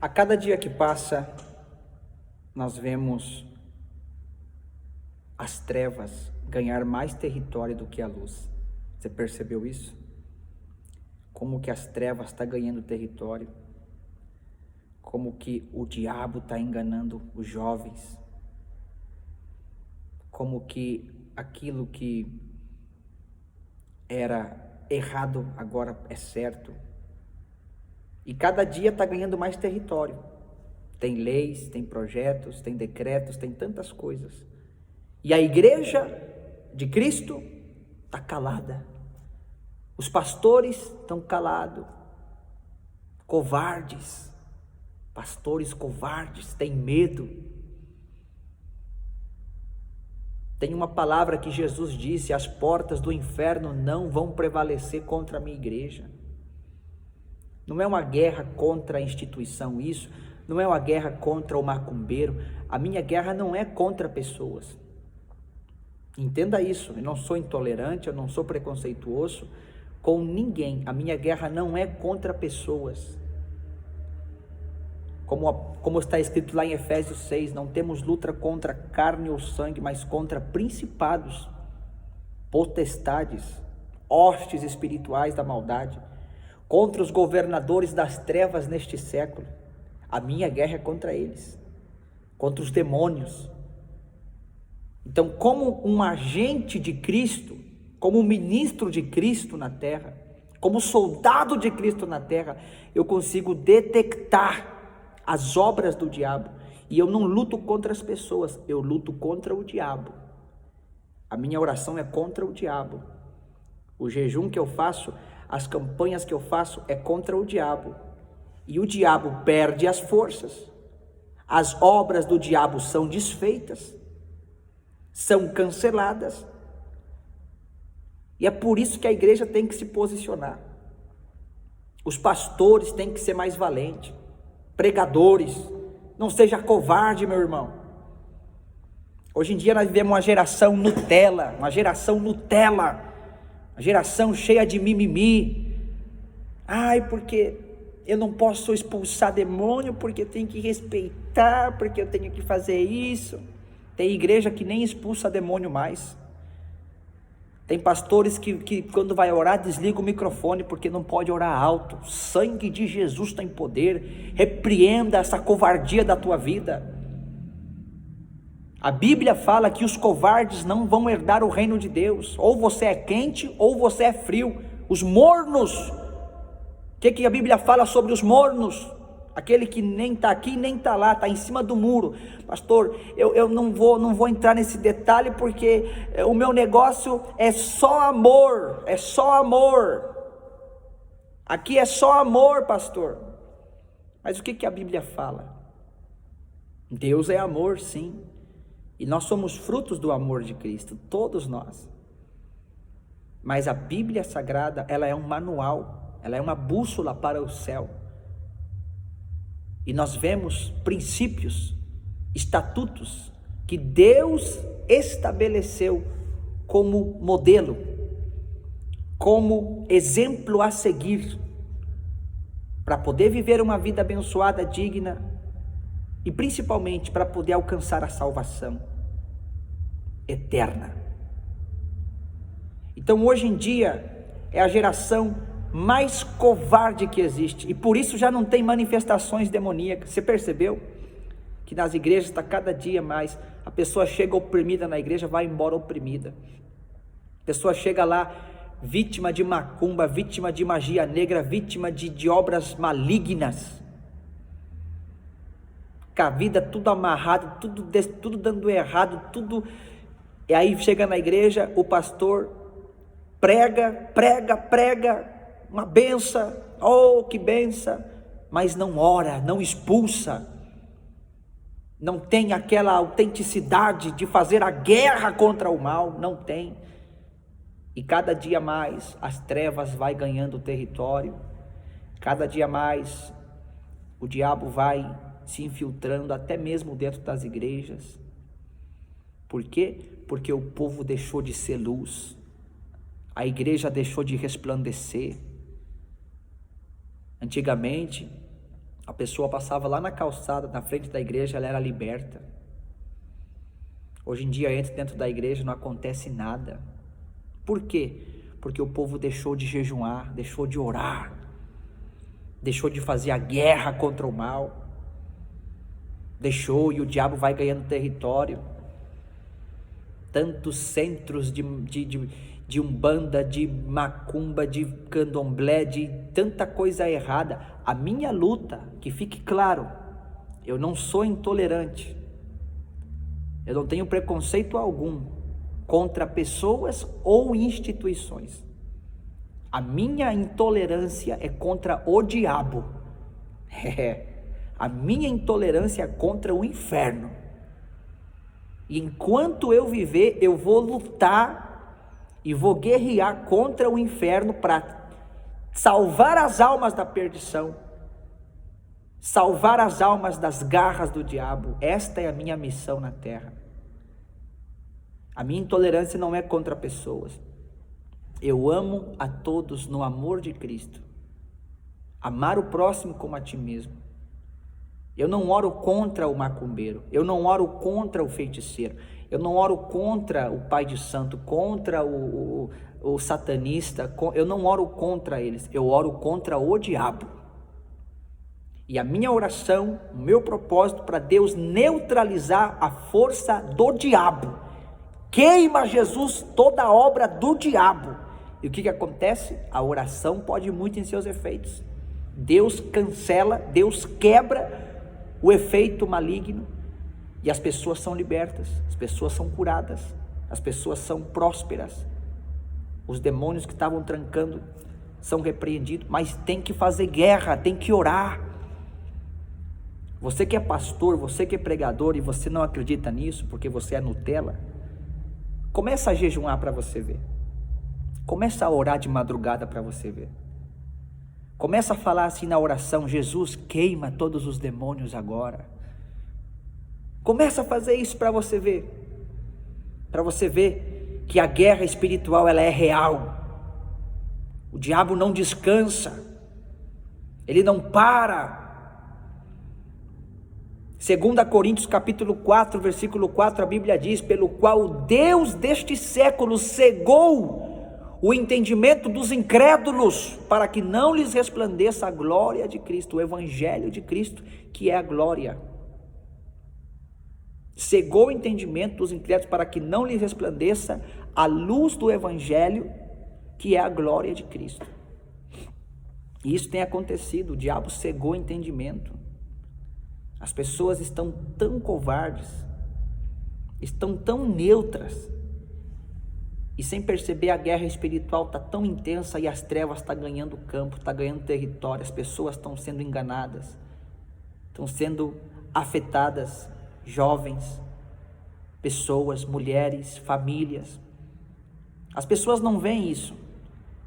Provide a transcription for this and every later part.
A cada dia que passa, nós vemos as trevas ganhar mais território do que a luz. Você percebeu isso? Como que as trevas estão ganhando território? Como que o diabo está enganando os jovens? Como que aquilo que era errado agora é certo? E cada dia está ganhando mais território. Tem leis, tem projetos, tem decretos, tem tantas coisas. E a igreja de Cristo está calada. Os pastores estão calados. Covardes. Pastores covardes, têm medo. Tem uma palavra que Jesus disse: as portas do inferno não vão prevalecer contra a minha igreja. Não é uma guerra contra a instituição isso, não é uma guerra contra o macumbeiro, a minha guerra não é contra pessoas. Entenda isso, eu não sou intolerante, eu não sou preconceituoso com ninguém, a minha guerra não é contra pessoas. Como está escrito lá em Efésios 6, não temos luta contra carne ou sangue, mas contra principados, potestades, hostes espirituais da maldade, contra os governadores das trevas neste século. A minha guerra é contra eles, contra os demônios. Então, como um agente de Cristo, como um ministro de Cristo na terra, como soldado de Cristo na terra, eu consigo detectar as obras do diabo. E eu não luto contra as pessoas, eu luto contra o diabo. A minha oração é contra o diabo. O jejum que eu faço, as campanhas que eu faço é contra o diabo. E o diabo perde as forças. As obras do diabo são desfeitas, são canceladas. E é por isso que a igreja tem que se posicionar. Os pastores têm que ser mais valentes. Pregadores, não seja covarde, meu irmão. Hoje em dia nós vivemos uma geração Nutella, uma geração cheia de mimimi. Ai, porque eu não posso expulsar demônio, porque eu tenho que respeitar, porque eu tenho que fazer isso. Tem igreja que nem expulsa demônio mais. Tem pastores que quando vai orar desliga o microfone porque não pode orar alto. O sangue de Jesus tem poder. Repreenda essa covardia da tua vida. A Bíblia fala que os covardes não vão herdar o reino de Deus. Ou você é quente ou você é frio. Os mornos. O que a Bíblia fala sobre os mornos? Aquele que nem está aqui nem está lá, está em cima do muro. Pastor, eu não vou entrar nesse detalhe porque o meu negócio é só amor, aqui é só amor, pastor. Mas o que a Bíblia fala? Deus é amor, sim, e nós somos frutos do amor de Cristo, todos nós. Mas a Bíblia Sagrada, ela é um manual, ela é uma bússola para o céu. E nós vemos princípios, estatutos que Deus estabeleceu como modelo, como exemplo a seguir, para poder viver uma vida abençoada, digna, e principalmente para poder alcançar a salvação eterna. Então hoje em dia é a geração mais covarde que existe, e por isso já não tem manifestações demoníacas. Você percebeu que nas igrejas está cada dia mais, a pessoa chega oprimida na igreja, vai embora oprimida. A pessoa chega lá vítima de macumba, vítima de magia negra, vítima de obras malignas, com a vida tudo amarrado, tudo dando errado, tudo. E aí chega na igreja, o pastor prega, uma benção, oh que benção, mas não ora, não expulsa, não tem aquela autenticidade de fazer a guerra contra o mal, não tem. E cada dia mais as trevas vai ganhando território, cada dia mais o diabo vai se infiltrando até mesmo dentro das igrejas. Por quê? Porque o povo deixou de ser luz, a igreja deixou de resplandecer. Antigamente, A pessoa passava lá na calçada, na frente da igreja, ela era liberta. Hoje em dia entra dentro da igreja, não acontece nada. Por quê? Porque o povo deixou de jejuar, deixou de orar, deixou de fazer a guerra contra o mal, deixou, e o diabo vai ganhando território. Tantos centros de umbanda, de macumba, de candomblé, de tanta coisa errada. A minha luta, que fique claro, eu não sou intolerante, eu não tenho preconceito algum contra pessoas ou instituições. A minha intolerância é contra o diabo. A minha intolerância é contra o inferno. E enquanto eu viver, eu vou lutar e vou guerrear contra o inferno para salvar as almas da perdição, salvar as almas das garras do diabo. Esta é a minha missão na terra. A minha intolerância não é contra pessoas. Eu amo a todos no amor de Cristo. Amar o próximo como a ti mesmo. Eu não oro contra o macumbeiro, eu não oro contra o feiticeiro, eu não oro contra o pai de santo, contra o satanista, eu não oro contra eles, eu oro contra o diabo. E a minha oração, o meu propósito para Deus neutralizar a força do diabo. Queima, Jesus, toda a obra do diabo. E o que acontece? A oração pode muito em seus efeitos. Deus cancela, Deus quebra o efeito maligno, e as pessoas são libertas, as pessoas são curadas, as pessoas são prósperas. Os demônios que estavam trancando são repreendidos, mas tem que fazer guerra, tem que orar. Você que é pastor, você que é pregador e você não acredita nisso porque você é Nutella, começa a jejuar para você ver. Começa a orar de madrugada para você ver. Começa a falar assim na oração: Jesus, queima todos os demônios agora. Começa a fazer isso para você ver. Para você ver que a guerra espiritual ela é real. O diabo não descansa. Ele não para. 2 Coríntios capítulo 4, versículo 4, a Bíblia diz: pelo qual o Deus deste século cegou o entendimento dos incrédulos, para que não lhes resplandeça a glória de Cristo, o evangelho de Cristo, que é a glória. Cegou o entendimento dos incrédulos para que não lhes resplandeça a luz do evangelho, que é a glória de Cristo. E isso tem acontecido, o diabo cegou o entendimento. As pessoas estão tão covardes, estão tão neutras, e sem perceber a guerra espiritual está tão intensa e as trevas estão ganhando campo, está ganhando território, as pessoas estão sendo enganadas, estão sendo afetadas, jovens, pessoas, mulheres, famílias. As pessoas não veem isso.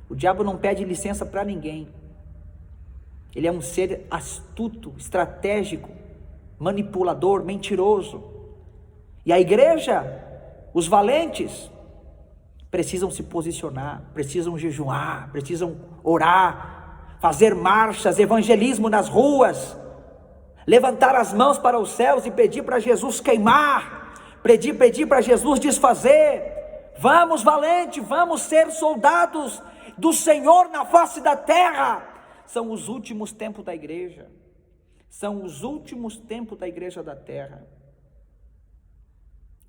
O diabo não pede licença para ninguém. Ele é um ser astuto, estratégico, manipulador, mentiroso. E a igreja, os valentes, precisam se posicionar, precisam jejuar, precisam orar, fazer marchas, evangelismo nas ruas, levantar as mãos para os céus e pedir para Jesus queimar, pedir para Jesus desfazer. Vamos, valente, vamos ser soldados do Senhor na face da terra. São os últimos tempos da igreja, são os últimos tempos da igreja da terra.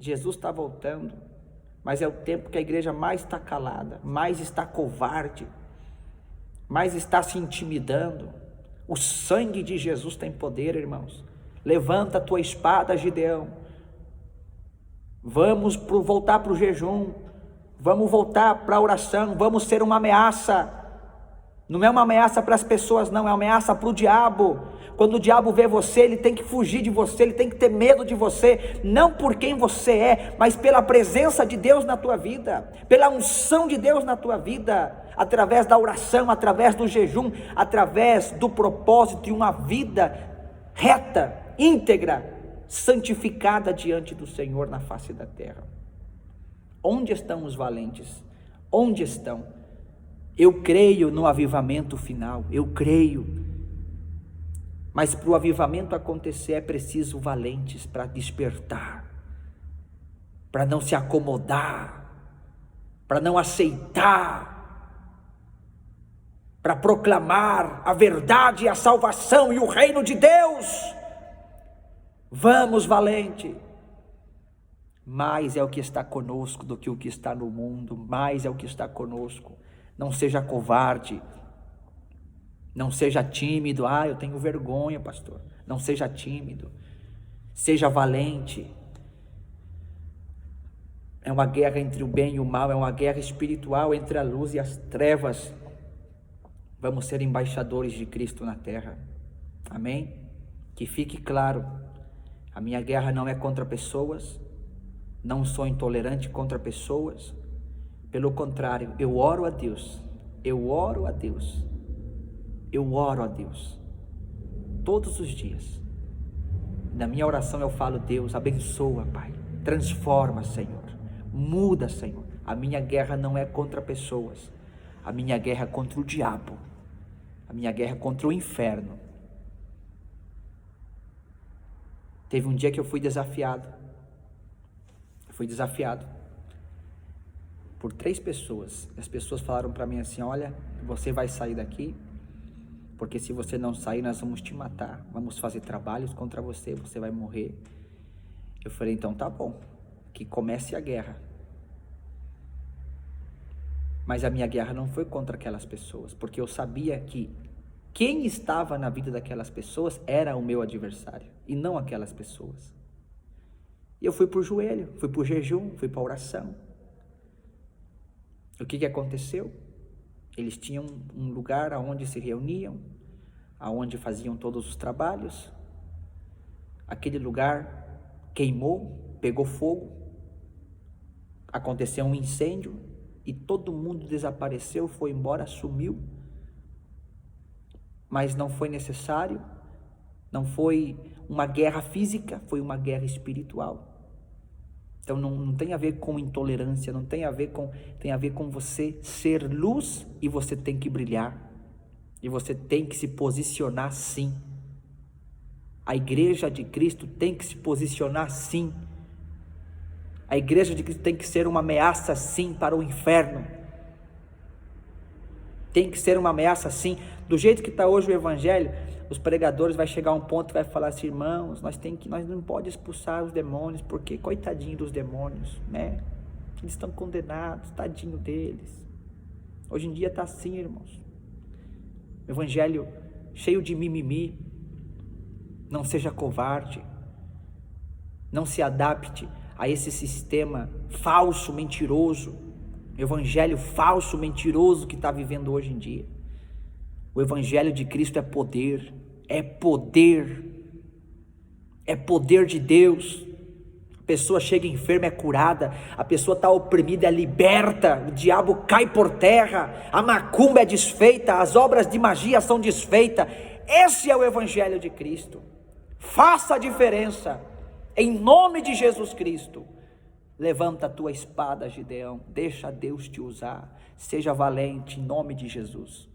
Jesus está voltando, mas é o tempo que a igreja mais está calada, mais está covarde, mais está se intimidando. O sangue de Jesus tem poder, irmãos. Levanta a tua espada, Gideão. Vamos voltar para o jejum, vamos voltar para a oração, vamos ser uma ameaça. Não é uma ameaça para as pessoas, não, é uma ameaça para o diabo. Quando o diabo vê você, ele tem que fugir de você, ele tem que ter medo de você, não por quem você é, mas pela presença de Deus na tua vida, pela unção de Deus na tua vida, através da oração, através do jejum, através do propósito de uma vida reta, íntegra, santificada diante do Senhor na face da terra. Onde estão os valentes? Onde estão? Eu creio no avivamento final, eu creio. Mas para o avivamento acontecer é preciso valentes para despertar, para não se acomodar, para não aceitar, para proclamar a verdade e a salvação e o reino de Deus. Vamos, valente. Mais é o que está conosco do que o que está no mundo, mais é o que está conosco. Não seja covarde, não seja tímido. Eu tenho vergonha, pastor. Não seja tímido, seja valente. É uma guerra entre o bem e o mal, é uma guerra espiritual entre a luz e as trevas. Vamos ser embaixadores de Cristo na terra, amém? Que fique claro, a minha guerra não é contra pessoas, não sou intolerante contra pessoas, pelo contrário, eu oro a Deus, todos os dias. Na minha oração eu falo: Deus, abençoa, Pai, transforma, Senhor, muda, Senhor. A minha guerra não é contra pessoas, a minha guerra é contra o diabo, a minha guerra é contra o inferno. Teve um dia que eu fui desafiado por 3 pessoas. As pessoas falaram para mim assim: olha, você vai sair daqui, porque se você não sair nós vamos te matar, vamos fazer trabalhos contra você, você vai morrer. Eu falei: então tá bom, que comece a guerra. Mas a minha guerra não foi contra aquelas pessoas, porque eu sabia que quem estava na vida daquelas pessoas era o meu adversário, e não aquelas pessoas. E eu fui para o joelho, fui para o jejum, fui para a oração. O que aconteceu? Eles tinham um lugar onde se reuniam, aonde faziam todos os trabalhos. Aquele lugar queimou, pegou fogo, aconteceu um incêndio e todo mundo desapareceu, foi embora, sumiu. Mas não foi necessário, não foi uma guerra física, foi uma guerra espiritual. Então não tem a ver com intolerância, não tem a ver com, tem a ver com você ser luz, e você tem que brilhar, e você tem que se posicionar sim. A igreja de Cristo tem que se posicionar sim. A igreja de Cristo tem que ser uma ameaça sim para o inferno. Tem que ser uma ameaça sim. Do jeito que está hoje o evangelho, os pregadores vai chegar a um ponto que vai falar assim: irmãos, nós não podemos expulsar os demônios, porque coitadinho dos demônios, né? Eles estão condenados, tadinho deles. Hoje em dia está assim, irmãos. O evangelho cheio de mimimi. Não seja covarde. Não se adapte a esse sistema falso, mentiroso. O evangelho falso, mentiroso que está vivendo hoje em dia. O evangelho de Cristo é poder, é poder de Deus. A pessoa chega enferma, é curada, a pessoa está oprimida, é liberta, o diabo cai por terra, a macumba é desfeita, as obras de magia são desfeitas. Esse é o evangelho de Cristo. Faça a diferença, em nome de Jesus Cristo. Levanta a tua espada, Gideão, deixa Deus te usar, seja valente em nome de Jesus.